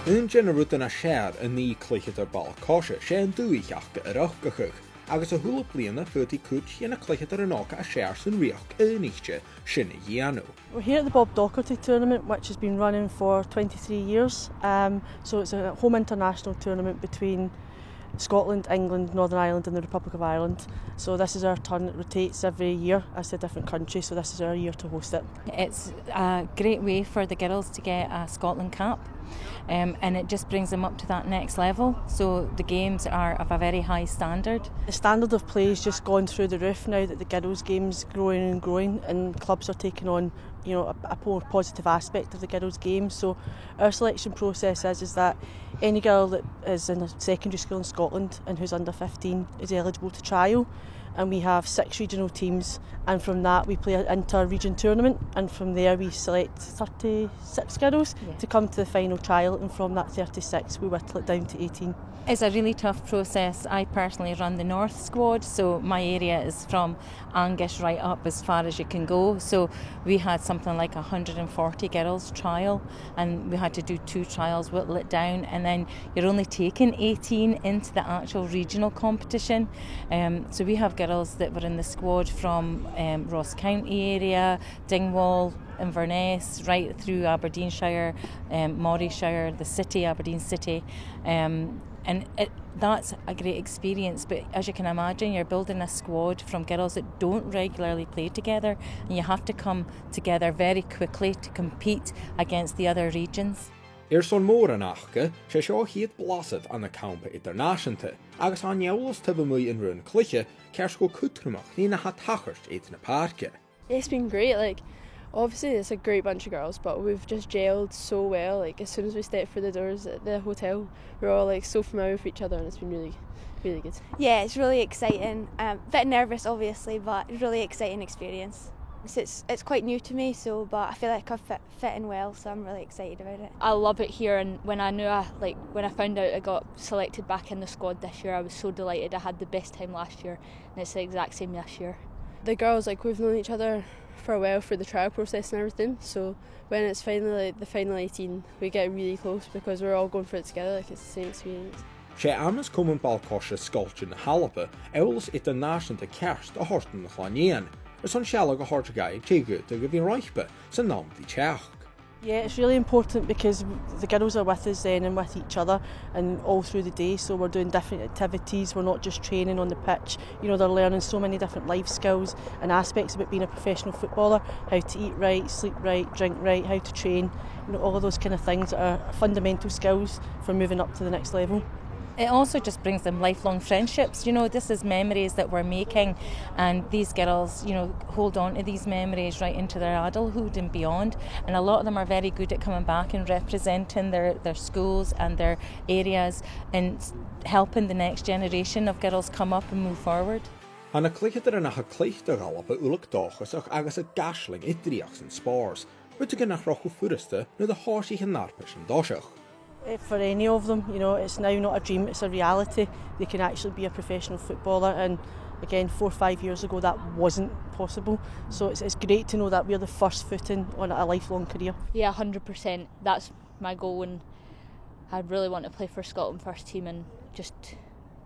Yn generwyd yna siar yn ni cleichyd ar bal cosio, sian dwyach gyda gychych. Agus a hwla bliana fyrdi cwt yn y cleichyd ar ynog a siar sy'n riach yn eich sy'n ei anw. We're here at the Bob Docherty tournament, which has been running for 23 years. So it's a home international tournament between Scotland, England, Northern Ireland and the Republic of Ireland. So this is our turn. It rotates every year as a different country, so this is our year to host it. It's a great way for the girls to get a Scotland cap, and it just brings them up to that next level. So the games are of a very high standard. The standard of play has just gone through the roof now that the girls' game's growing and growing, and clubs are taking on, you know, a more positive aspect of the girls' game. So our selection process is that any girl that is in a secondary school in Scotland and who's under 15 is eligible to trial, and we have 6 regional teams, and from that we play an inter-region tournament, and from there we select 36 girls to come to the final trial, and from that 36 we whittle it down to 18. It's a really tough process. I personally run the North squad, so my area is from Angus right up as far as you can go. So we had something like 140 girls trial, and we had to do 2 trials, whittle it down, and then you're only taking 18 into the actual regional competition. So we have girls that were in the squad from Ross County area, Dingwall, Inverness, right through Aberdeenshire, Morayshire, the city, Aberdeen City. And that's a great experience, but as you can imagine, you're building a squad from girls that don't regularly play together, and you have to come together very quickly to compete against the other regions. Son mór an achge, sé seo hiad blasad an na campa internationte, agus an jaulas tyfu mwy yn rhywun cliche, cers go cwtrymach ni na ha tachart eith na parke. It's been great, obviously it's a great bunch of girls, but we've just gelled so well. As soon as we stepped through the doors at the hotel, we're all so familiar with each other, and it's been really, really good. Yeah, it's really exciting. A bit nervous obviously, but it's a really exciting experience. It's quite new to me, but I feel like I've fit in well, so I'm really excited about it. I love it here, and when I found out I got selected back in the squad this year, I was so delighted. I had the best time last year, and it's the exact same this year. The girls, we've known each other for a while through the trial process and everything, so when it's finally the final 18, we get really close because we're all going for it together, it's the same experience. Sé amas komen balkosje sgoltje na halpa, euls international te kerst a horten na chlanien. Son shallow a hort guy, take to give you reichbe, so nam die chach. Yeah, it's really important because the girls are with us then and with each other and all through the day, so we're doing different activities, we're not just training on the pitch, you know, they're learning so many different life skills and aspects about being a professional footballer, how to eat right, sleep right, drink right, how to train, you know, all of those kind of things that are fundamental skills for moving up to the next level. It also just brings them lifelong friendships. You know, this is memories that we're making, and these girls, you know, hold on to these memories right into their adulthood and beyond. And a lot of them are very good at coming back and representing their schools and their areas and helping the next generation of girls come up and move forward. An a cleichyd ar nach a cleichd ar galapa ulig dochas agus a gasling idriachs and spars, but again nach rochu furiste no the horsey and narpish and doshach. For any of them, you know, it's now not a dream, it's a reality. They can actually be a professional footballer, and again 4 or 5 years ago that wasn't possible, so it's great to know that we're the first footing on a lifelong career. Yeah, 100%, that's my goal, and I really want to play for Scotland first team and just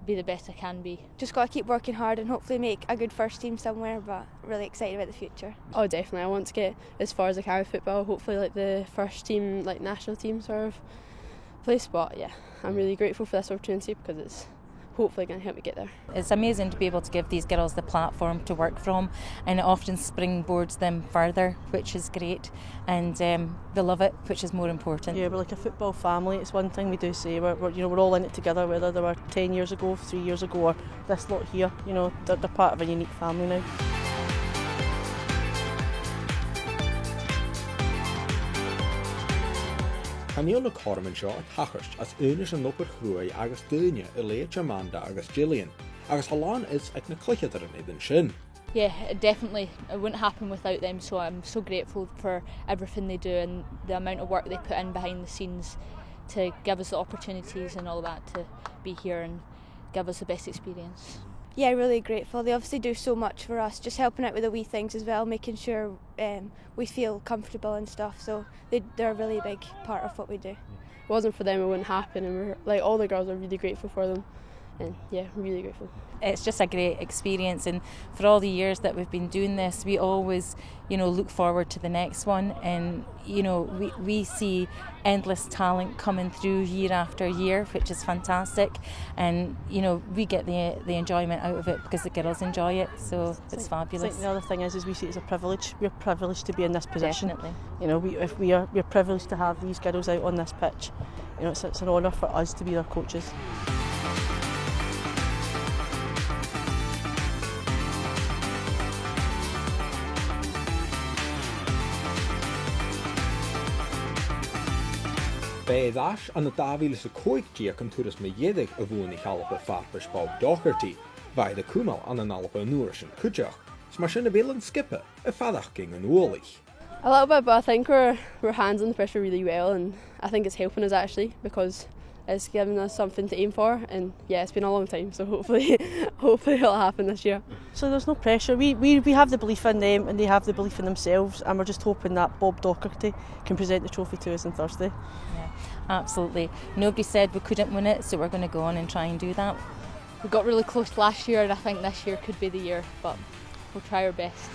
be the best I can be. Just got to keep working hard and hopefully make a good first team somewhere, but really excited about the future. Oh, definitely, I want to get as far as I can with football, hopefully the first team, national team sort of place, but yeah, I'm really grateful for this opportunity because it's hopefully going to help me get there. It's amazing to be able to give these girls the platform to work from, and it often springboards them further, which is great, and they love it, which is more important. Yeah, we're like a football family. It's one thing we do say, we're all in it together, whether they were 10 years ago, 3 years ago, or this lot here, you know, they're part of a unique family now. Canil na Corman seo a tachart as unis an upper chrúi agus duine leid Amanda agus Gillian, agus halan is ag na cleichyd ar an iddyn sin. Yeah, definitely. It wouldn't happen without them, so I'm so grateful for everything they do and the amount of work they put in behind the scenes to give us the opportunities and all that to be here and give us the best experience. Yeah, really grateful. They obviously do so much for us, just helping out with the wee things as well, making sure we feel comfortable and stuff, so they're a really big part of what we do. wasn't for them, it wouldn't happen. And we're like, all the girls are really grateful for them, and yeah, really grateful. It's just a great experience, and for all the years that we've been doing this, we always, look forward to the next one, and we see endless talent coming through year after year, which is fantastic, and we get the enjoyment out of it because the girls enjoy it, so it's fabulous. I think the other thing is we see it as a privilege. We're privileged to be in this position. Definitely. We're privileged to have these girls out on this pitch. It's an honour for us to be their coaches. Beidash an y 2015 yn twrs me iedig y fwn I ALBA farpais Bob Docherty, vai de chumail an an ALBA nuair yn cwtioch, sma sy'n y bel yn skipper y fadach ging yn ôlich. A little bit, but I think we're handling the pressure really well, and I think it's helping us actually, because it's giving us something to aim for, and yeah, it's been a long time, so hopefully it'll happen this year. So there's no pressure. We have the belief in them, and they have the belief in themselves, and we're just hoping that Bob Docherty can present the trophy to us on Thursday. Yeah, absolutely. Nobody said we couldn't win it, so we're going to go on and try and do that. We got really close last year, and I think this year could be the year, but we'll try our best.